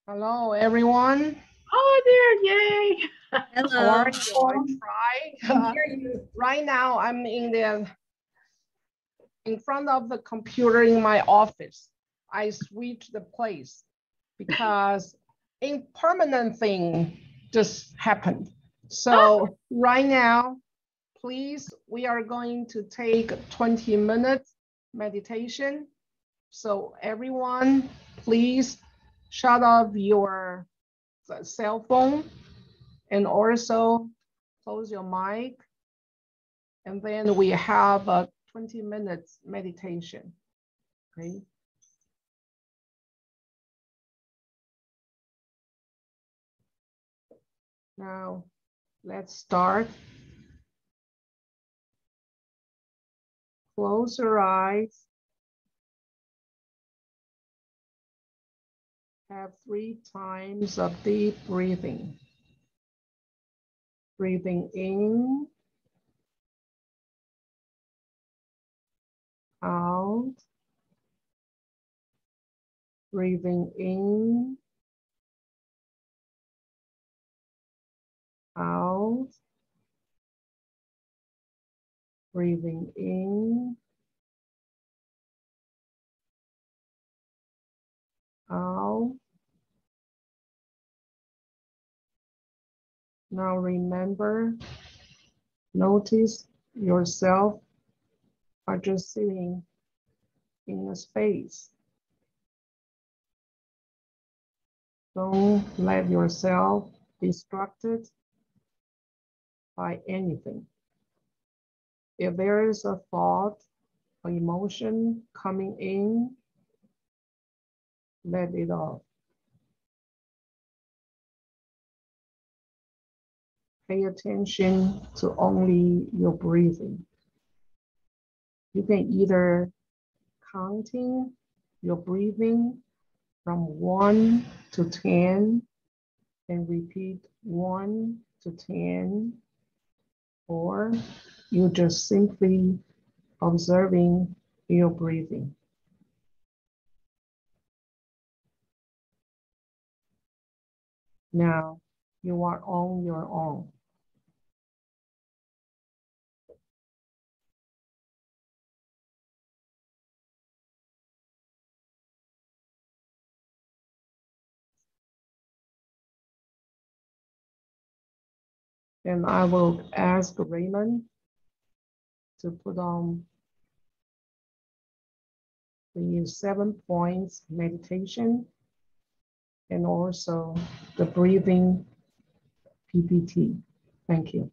Hello, everyone. Oh, there, yay. How are Hello. you? I Can try. hear you. Right now, I'm in front of the computer in my office. I switched the place because impermanent thing just happened. So right now, please, we are going to take 20 minutes meditation. So everyone, please shut off your cell phone and also close your mic. And then we have a 20 minutes meditation. Okay. Now let's start. Close your eyes. Have 3 times of deep breathing. Breathing in, out. Breathing in, out. Breathing in, out. Now remember, notice yourself are just sitting in a space. Don't let yourself be distracted by anything. If there is a thought or emotion coming in, let it off. Pay attention to only your breathing. You can either counting your breathing from 1 to 10 and repeat 1 to 10, or you just simply observing your breathing. Now you are on your own. And I will ask Raymond to put on the 7 points meditation and also the breathing PPT. Thank you.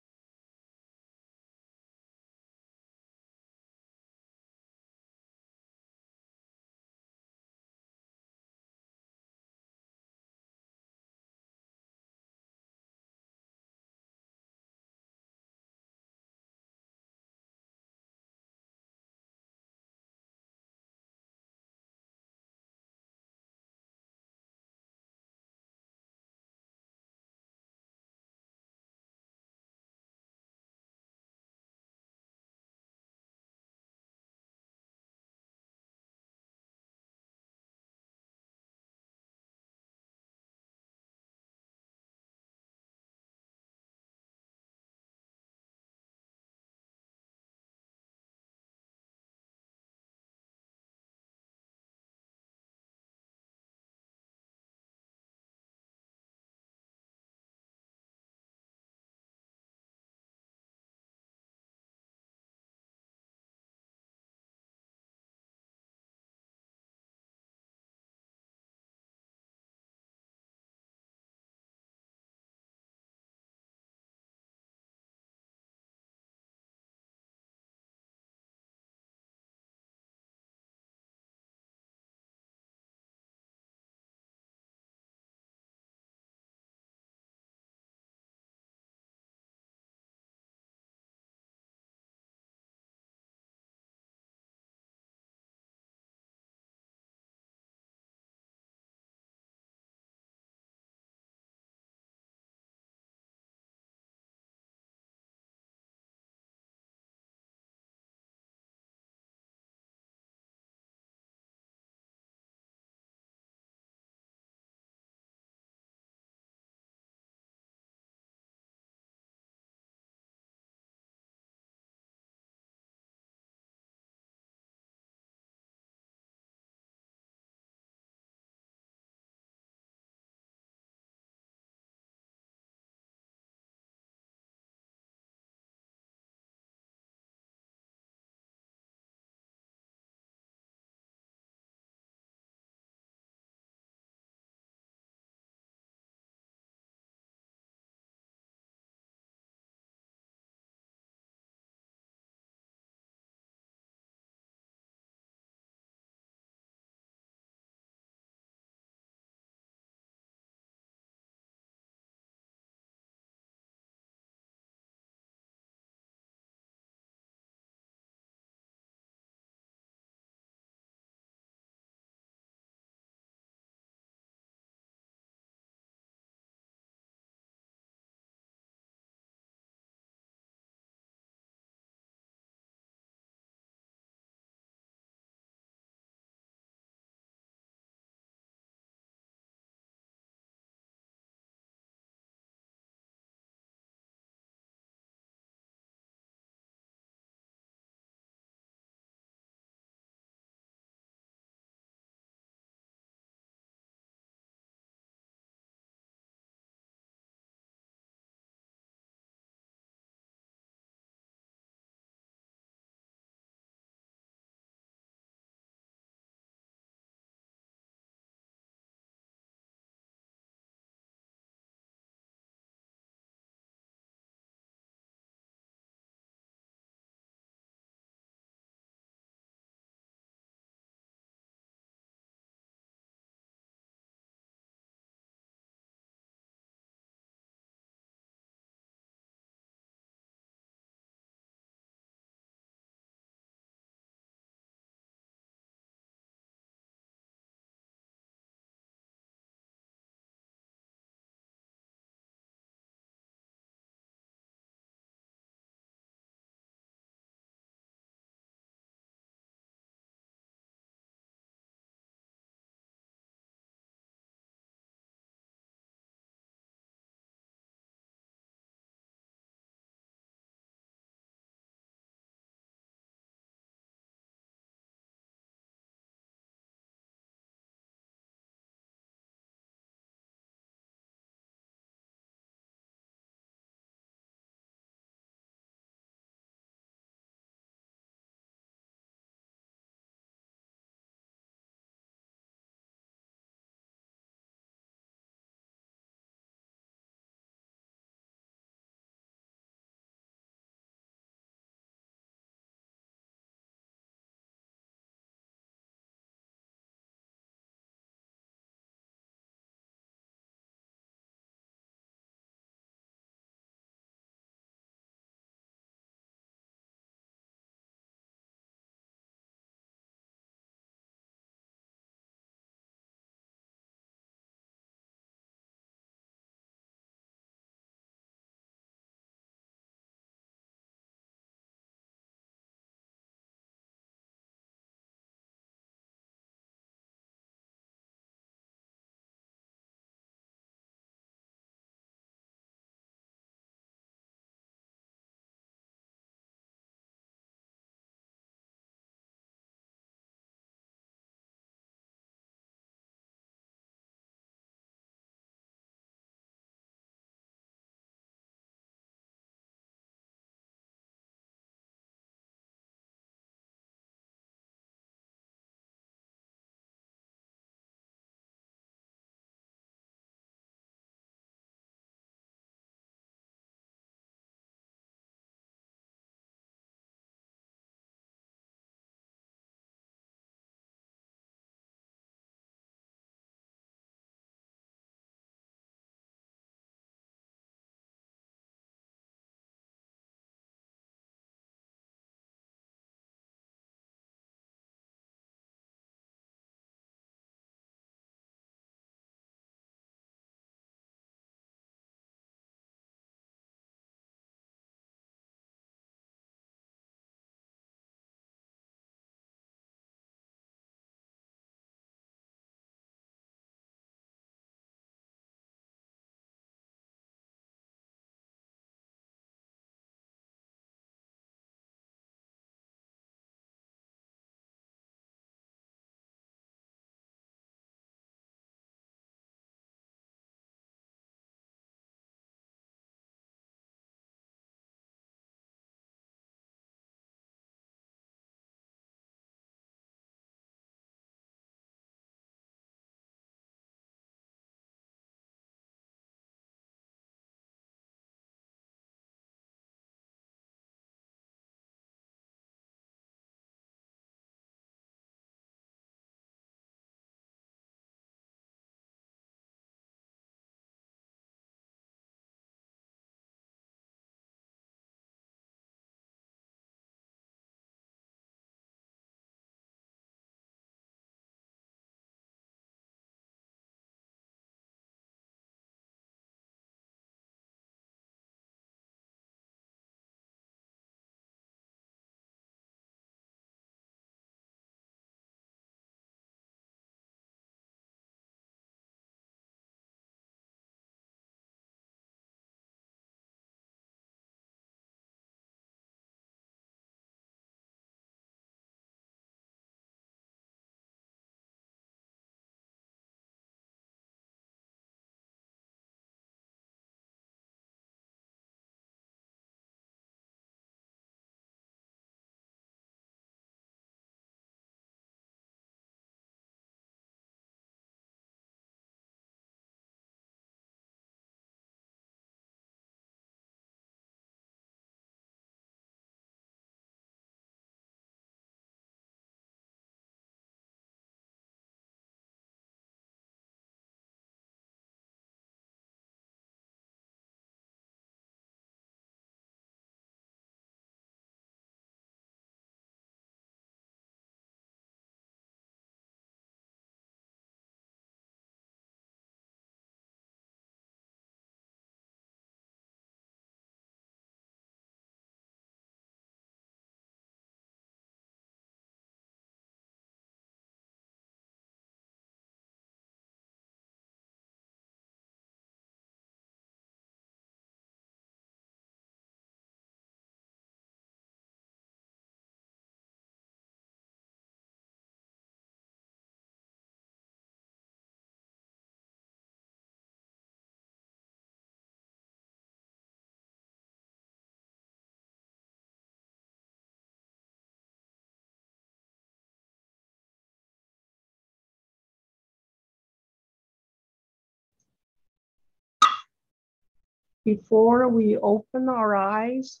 Before we open our eyes,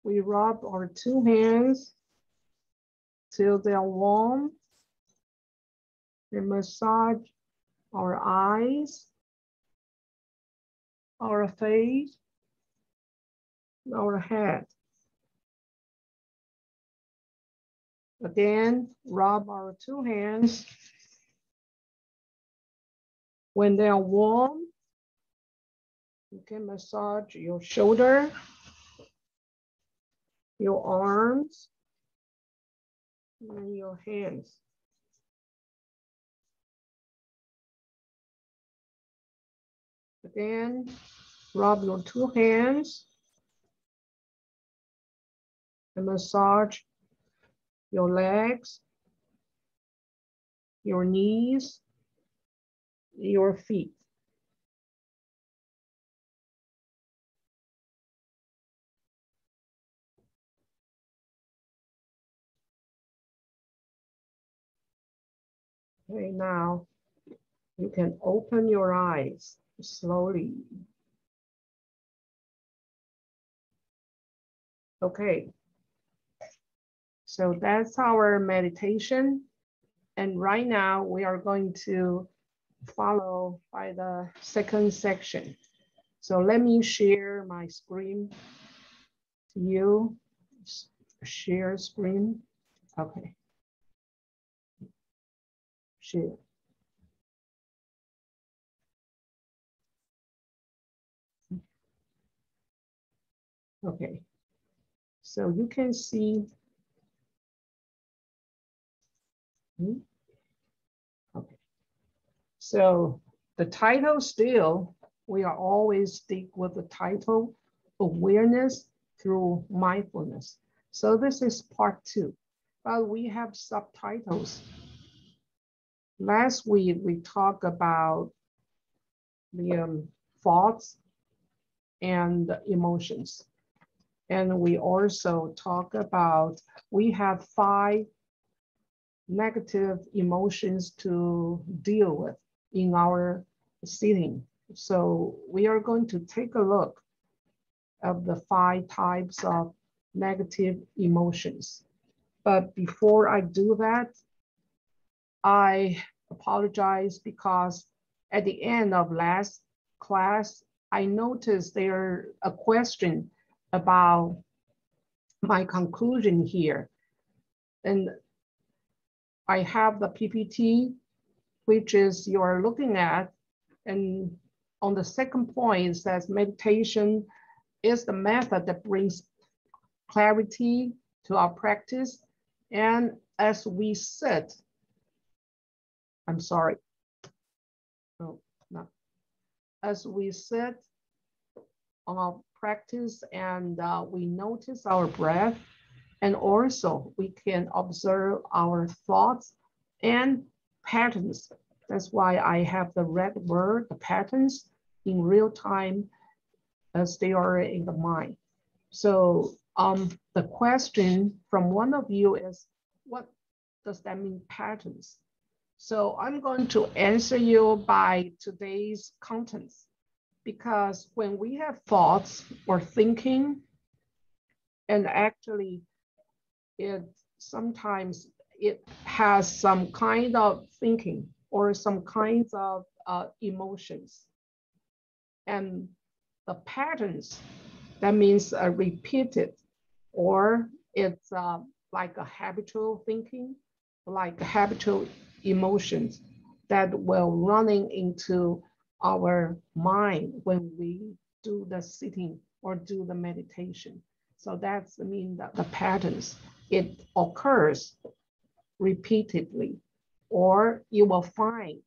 we rub our two hands till they're warm. We massage our eyes, our face, our head. Again, rub our two hands. When they are warm, you can massage your shoulder, your arms, and your hands. Again, rub your two hands and massage your legs, your knees, your feet. Okay, now you can open your eyes slowly. Okay, so that's our meditation. And right now we are going to follow by the second section. So let me share my screen to you. Share screen. Okay. Share. Okay. So you can see. Okay. So the title still, we are always stick with the title, awareness through mindfulness. So this is part 2, but we have subtitles. Last week, we talked about the thoughts and emotions. And we also talk about, we have 5 negative emotions to deal with in our sitting. So we are going to take a look at the 5 types of negative emotions. But before I do that, I apologize because at the end of last class, I noticed there a question about my conclusion here. And I have the PPT, which is you're looking at, and on the second point, it says meditation is the method that brings clarity to our practice. And as we sit, I'm sorry. Oh, no. As we sit on our practice and we notice our breath, and also we can observe our thoughts and patterns. That's why I have the red word, the patterns, in real time as they are in the mind. So the question from one of you is, what does that mean, patterns? So I'm going to answer you by today's contents, because when we have thoughts or thinking, and actually sometimes it has some kind of thinking or some kinds of emotions. And the patterns, that means repeated, or it's like a habitual thinking, like habitual emotions that will running into our mind when we do the sitting or do the meditation. So that's the patterns. It occurs repeatedly, or you will find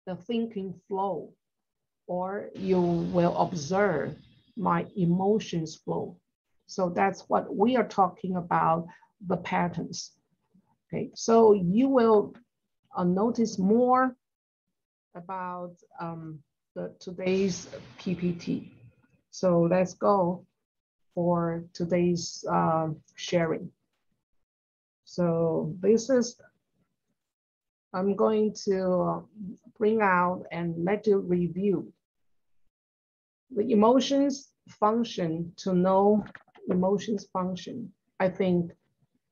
the thinking flow, or you will observe my emotions flow. So that's what we are talking about, the patterns. Okay, so you will notice more about today's PPT. So let's go for today's sharing. So this is, I'm going to bring out and let you review the emotions function, to know emotions function. I think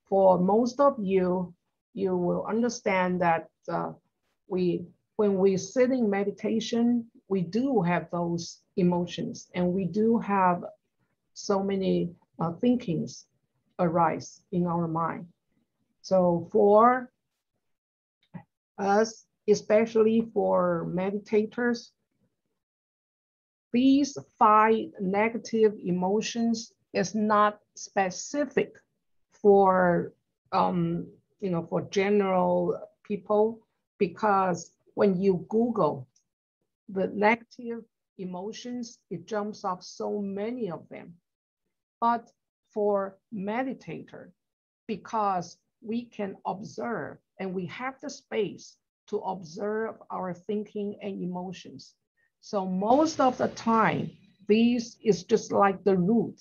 for most of you, you will understand that when we sit in meditation, we do have those emotions and we do have so many thinkings arise in our mind. So for us, especially for meditators, these 5 negative emotions is not specific for for general people, because when you Google the negative emotions, it jumps up so many of them. But for meditator, because we can observe and we have the space to observe our thinking and emotions. So most of the time, this is just like the root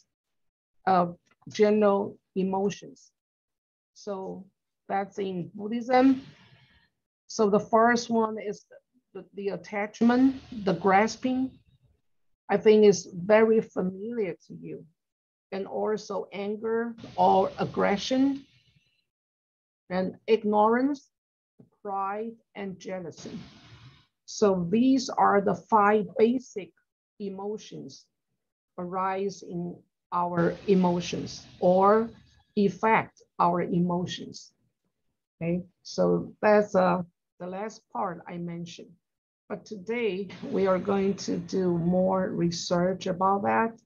of general emotions. So that's in Buddhism. So the first one is the attachment, the grasping. I think is very familiar to you. And also anger or aggression, and ignorance, pride, and jealousy. So these are the 5 basic emotions arise in our emotions or affect our emotions. Okay, so that's the last part I mentioned. But today we are going to do more research about that.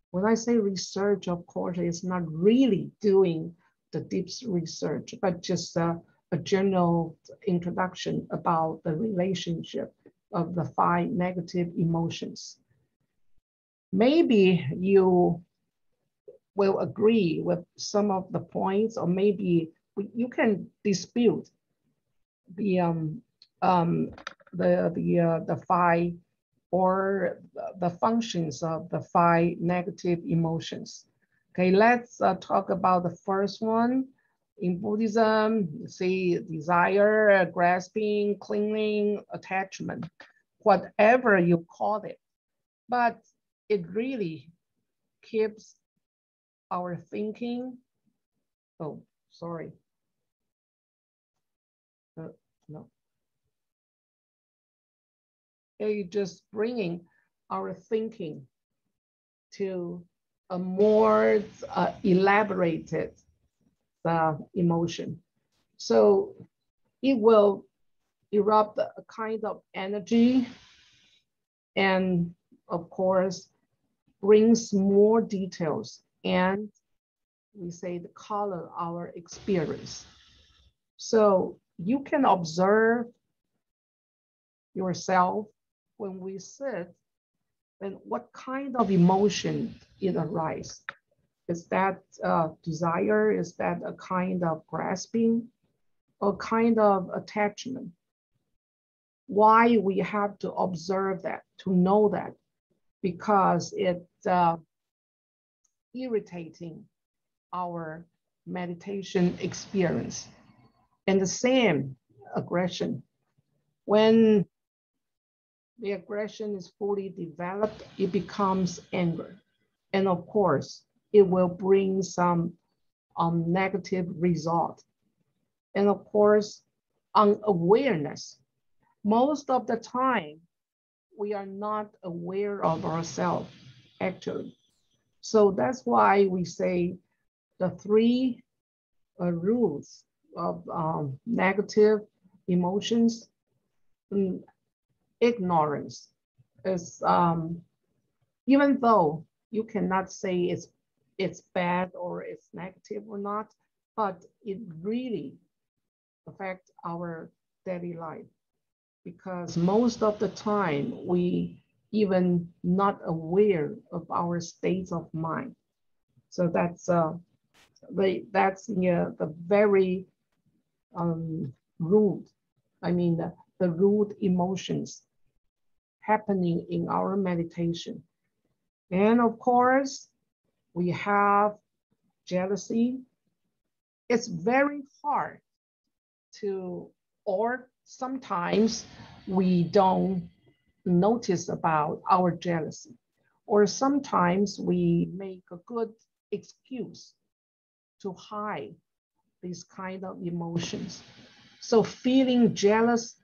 When I say research, of course, it's not really doing the deep research, but just a general introduction about the relationship of the 5 negative emotions. Maybe you will agree with some of the points, or maybe you can dispute the 5 or the functions of the 5 negative emotions. Okay, let's talk about the first one. In Buddhism, you see desire, grasping, clinging, attachment, whatever you call it. But it really keeps our thinking. Oh, sorry. No. Just bringing our thinking to a more elaborated emotion. So it will erupt a kind of energy, and of course brings more details, and we say the color our experience. So you can observe yourself when we sit, and what kind of emotion it arises. Is that desire? Is that a kind of grasping? A kind of attachment? Why we have to observe that, to know that? Because it's irritating our meditation experience. And the same aggression. When the aggression is fully developed, it becomes anger. And of course, it will bring some negative result. And of course, unawareness. Most of the time, we are not aware of ourselves, actually. So that's why we say the 3 rules of negative emotions. Ignorance is, even though you cannot say it's bad or it's negative or not, but it really affects our daily life, because most of the time we even not aware of our states of mind. So that's the very root, I mean the root emotions happening in our meditation. And of course, we have jealousy. It's very hard to, or sometimes we don't notice about our jealousy. or sometimes we make a good excuse to hide these kind of emotions. So feeling jealous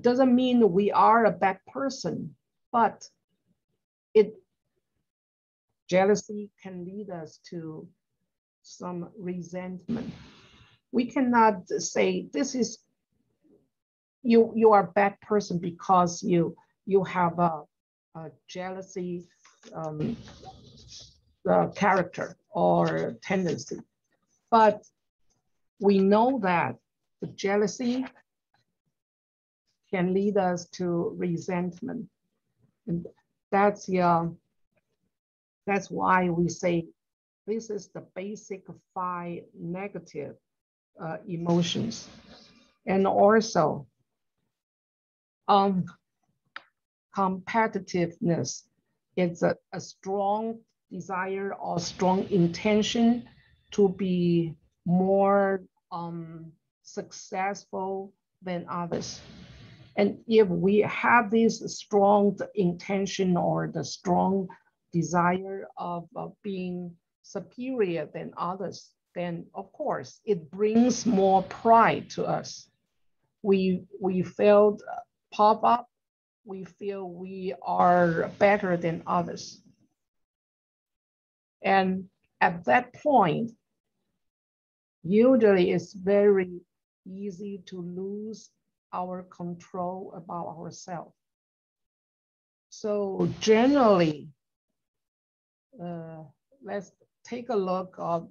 doesn't mean we are a bad person, but jealousy can lead us to some resentment. We cannot say this is you are a bad person because you have a jealousy character or tendency. But we know that the jealousy can lead us to resentment. And that's why we say this is the basic 5 negative emotions. And also competitiveness is a strong desire or strong intention to be more successful than others. And if we have this strong intention or the strong desire of being superior than others, then of course it brings more pride to us. We feel pop up, we feel we are better than others. And at that point, usually it's very easy to lose our control about ourselves. So generally, let's take a look at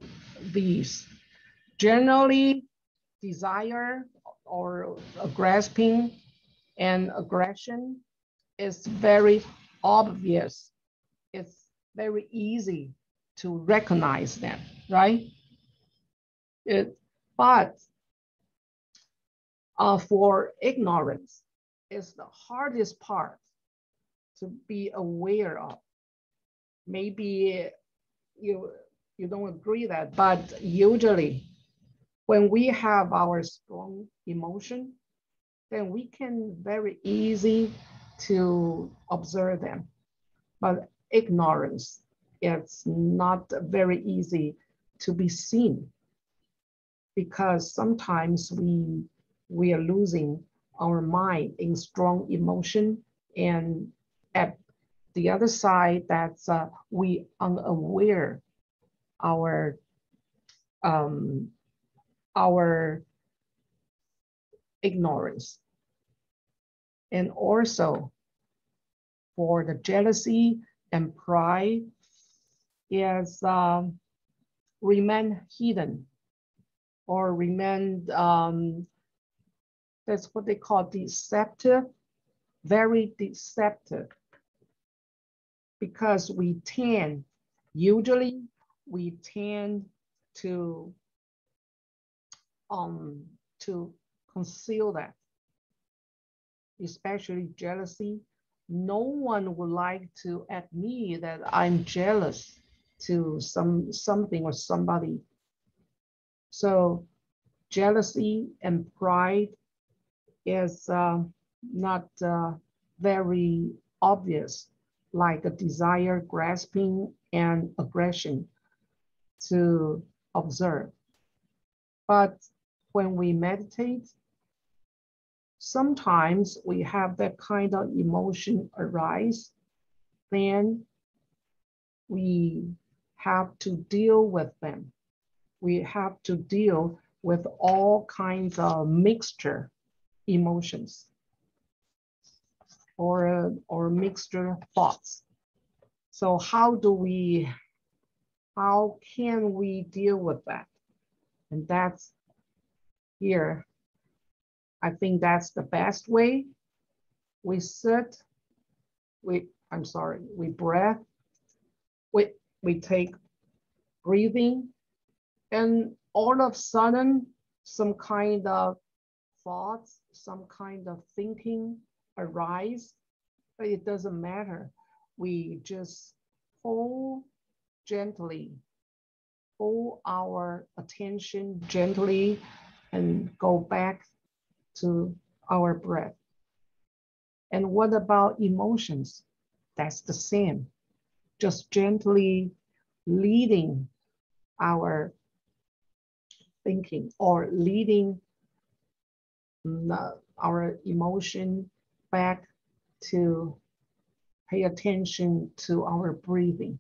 these. Generally, desire or grasping and aggression is very obvious. It's very easy to recognize them, right? But for ignorance, it's the hardest part to be aware of. Maybe you don't agree that, but usually when we have our strong emotion, then we can very easy to observe them. But ignorance, it's not very easy to be seen because sometimes we are losing our mind in strong emotion, and at the other side, that's we unaware our ignorance. And also for the jealousy and pride is remain hidden or remain, that's what they call deceptive, very deceptive, because usually we tend to conceal that, especially jealousy. No one would like to admit that I'm jealous to something or somebody. So jealousy and pride is not very obvious, like a desire, grasping, and aggression to observe. But when we meditate, sometimes we have that kind of emotion arise, then we have to deal with them. We have to deal with all kinds of mixture emotions or mixture thoughts. So how can we deal with that? And that's here. I think that's the best way. We sit, we breath, we take breathing, and all of a sudden, some kind of thoughts, some kind of thinking arise, but it doesn't matter. We just pull our attention gently and go back to our breath. And what about emotions? That's the same. just gently leading our thinking or leading our emotion back to pay attention to our breathing.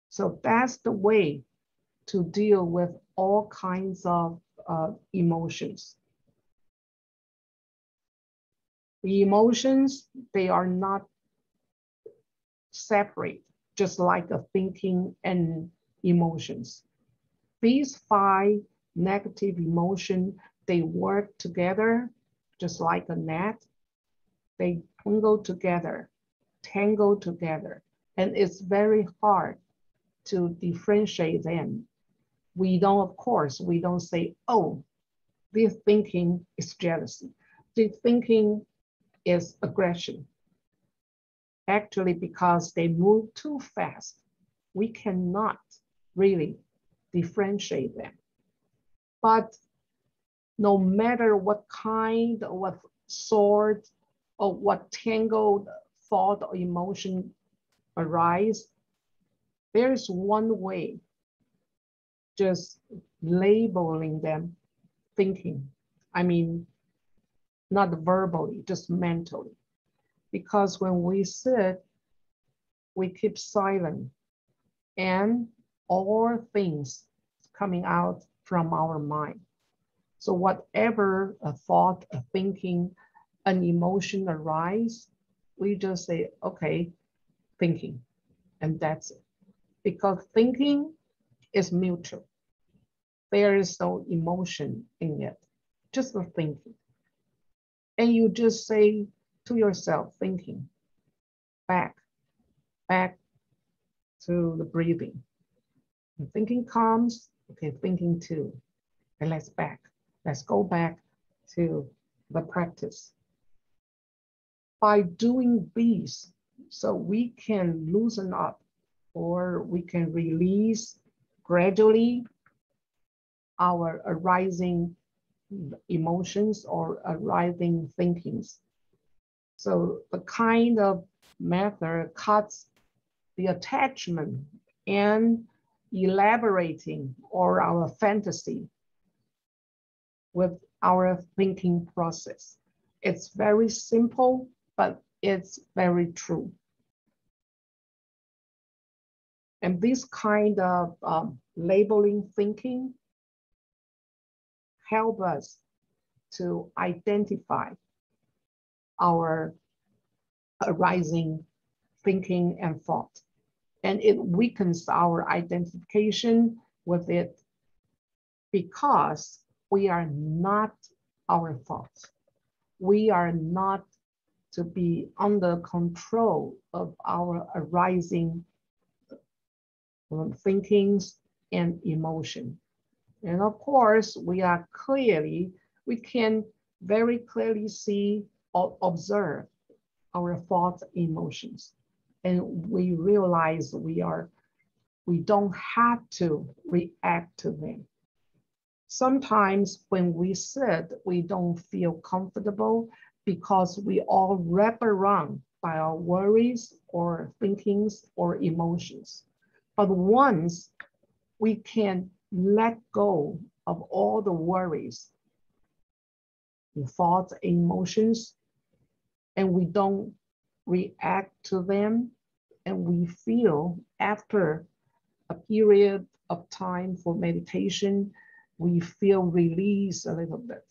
So that's the way to deal with all kinds of emotions. The emotions, they are not separate, just like a thinking and emotions. These 5 negative emotions, they work together just like a net. They tangle together, and it's very hard to differentiate them. We don't, of course, we don't say, oh, this thinking is jealousy. This thinking is aggression. Actually, because they move too fast, we cannot really differentiate them. But no matter what kind, or what sort, or what tangled thought or emotion arise, there is one way, just labeling them, thinking. I mean, not verbally, just mentally. Because when we sit, we keep silent, and all things coming out from our mind. So whatever a thought, a thinking, an emotion arise, we just say, okay, thinking, and that's it. Because thinking is neutral. There is no emotion in it, just the thinking. And you just say to yourself, thinking, back to the breathing. When thinking comes, okay, thinking too. And let's go back to the practice. By doing these, so we can loosen up or we can release gradually our arising emotions or arising thinkings. So the kind of method cuts the attachment and elaborating or our fantasy with our thinking process. It's very simple, but it's very true. And this kind of labeling thinking help us to identify our arising thinking and thought. And it weakens our identification with it because we are not our thoughts. We are not to be under control of our arising thinkings and emotion. And of course, we can very clearly see or observe our thoughts, emotions. And we realize we don't have to react to them. Sometimes when we sit, we don't feel comfortable because we all wrap around by our worries or thinkings or emotions. But once we can let go of all the worries, the thoughts, emotions, and we don't react to them, and we feel after a period of time for meditation, we feel release a little bit.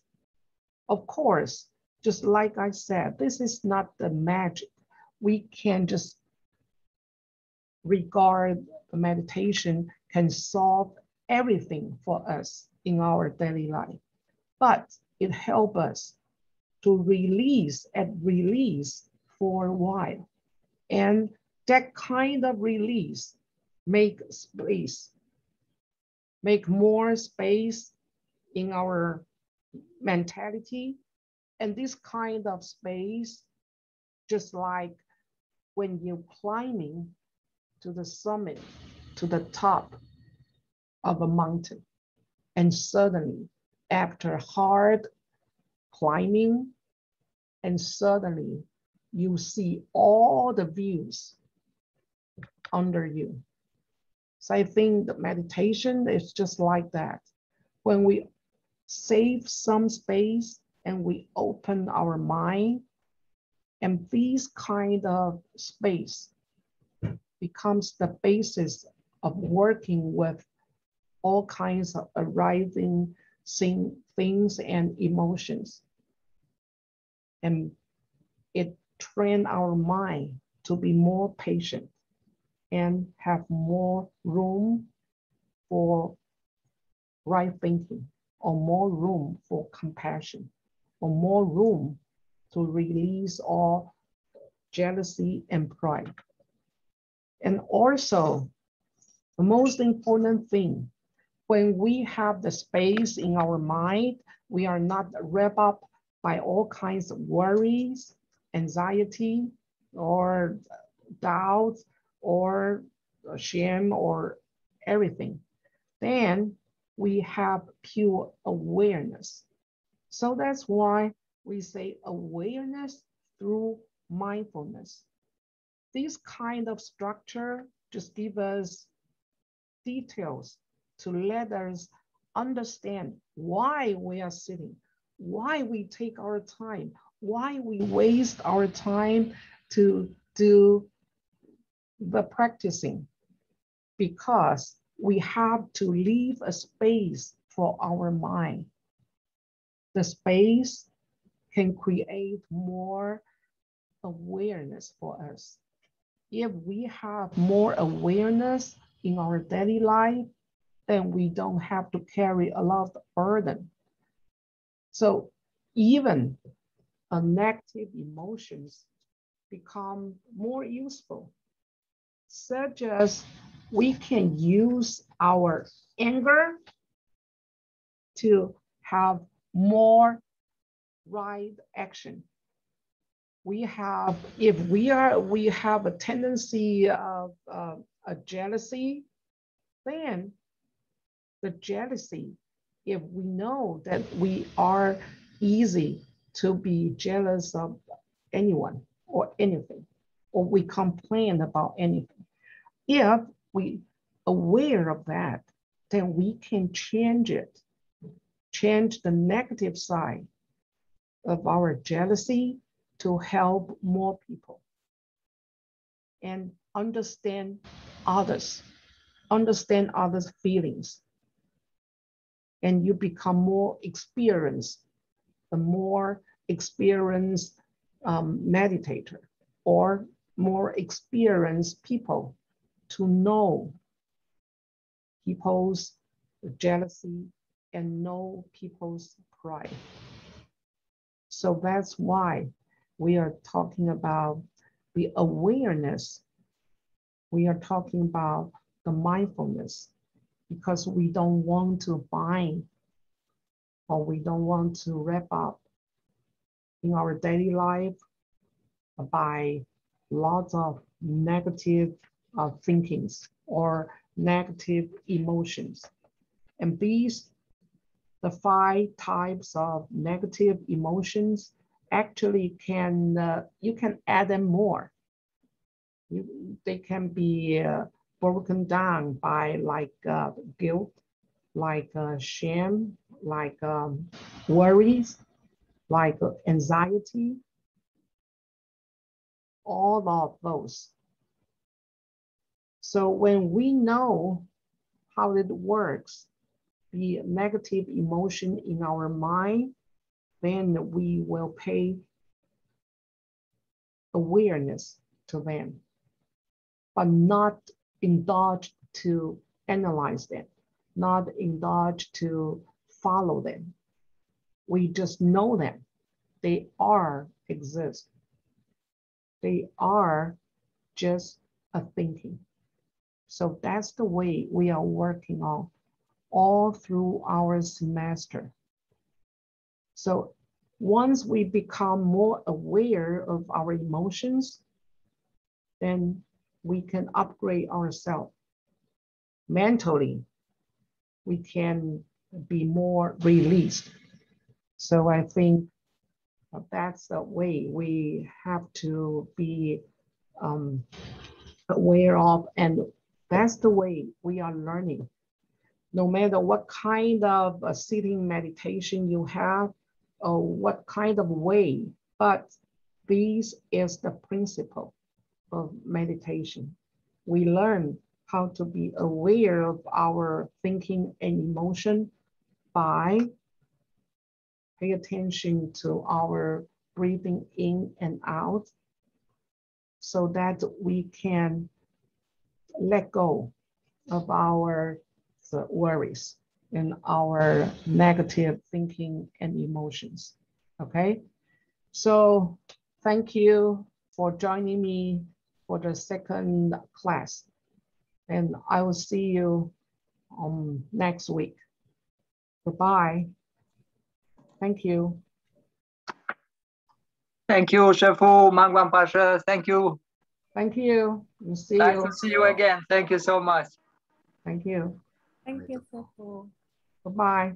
Of course, just like I said, this is not the magic. We can just regard the meditation can solve everything for us in our daily life, but it helps us to release for a while. And that kind of release make more space in our mentality. And this kind of space, just like when you're climbing to the summit, to the top of a mountain, and suddenly after hard climbing, and suddenly you see all the views under you. So I think the meditation is just like that. When we save some space and we open our mind, and this kind of space becomes the basis of working with all kinds of arising things and emotions. And it trains our mind to be more patient and have more room for right thinking, or more room for compassion, or more room to release all jealousy and pride. And also, the most important thing, when we have the space in our mind, we are not wrapped up by all kinds of worries, anxiety, or doubts, or shame, or everything. Then we have pure awareness. So that's why we say awareness through mindfulness. This kind of structure just gives us details to let us understand why we are sitting, why we take our time, why we waste our time to do the practicing, because we have to leave a space for our mind. The space can create more awareness for us. If we have more awareness in our daily life, then we don't have to carry a lot of burden. So even negative emotions become more useful, such as we can use our anger to have more right action. If we have a tendency of a jealousy, then the jealousy, if we know that we are easy to be jealous of anyone or anything, or we complain about anything, if we aware of that, then we can change it, change the negative side of our jealousy to help more people and understand others feelings. And you become more experienced, a more experienced meditator, or more experienced people to know people's jealousy and know people's pride. So that's why we are talking about the awareness. We are talking about the mindfulness, because we don't want to bind, or we don't want to wrap up in our daily life by lots of negative thinkings or negative emotions. And these, the 5 types of negative emotions, actually you can add them more. They can be broken down by like guilt, like shame, like worries, like anxiety, all of those. So when we know how it works, the negative emotion in our mind, then we will pay awareness to them, but not indulge to analyze them, not indulge to follow them. We just know them. They exist. They are just a thinking. So that's the way we are working on all through our semester. So once we become more aware of our emotions, then we can upgrade ourselves. Mentally, we can be more released. So I think that's the way we have to be aware of, and that's the way we are learning. No matter what kind of sitting meditation you have, or what kind of way, but this is the principle of meditation. We learn how to be aware of our thinking and emotion by paying attention to our breathing in and out, so that we can let go of our worries and our negative thinking and emotions. Okay, so thank you for joining me for the second class, and I will see you next week. Goodbye. Thank you. Thank you, Shefu, Mangwan Pasha. Thank you. Thank you. We'll see Nice you. to see you again. Thank you so much. Thank you. Thank you, Sefu. Goodbye.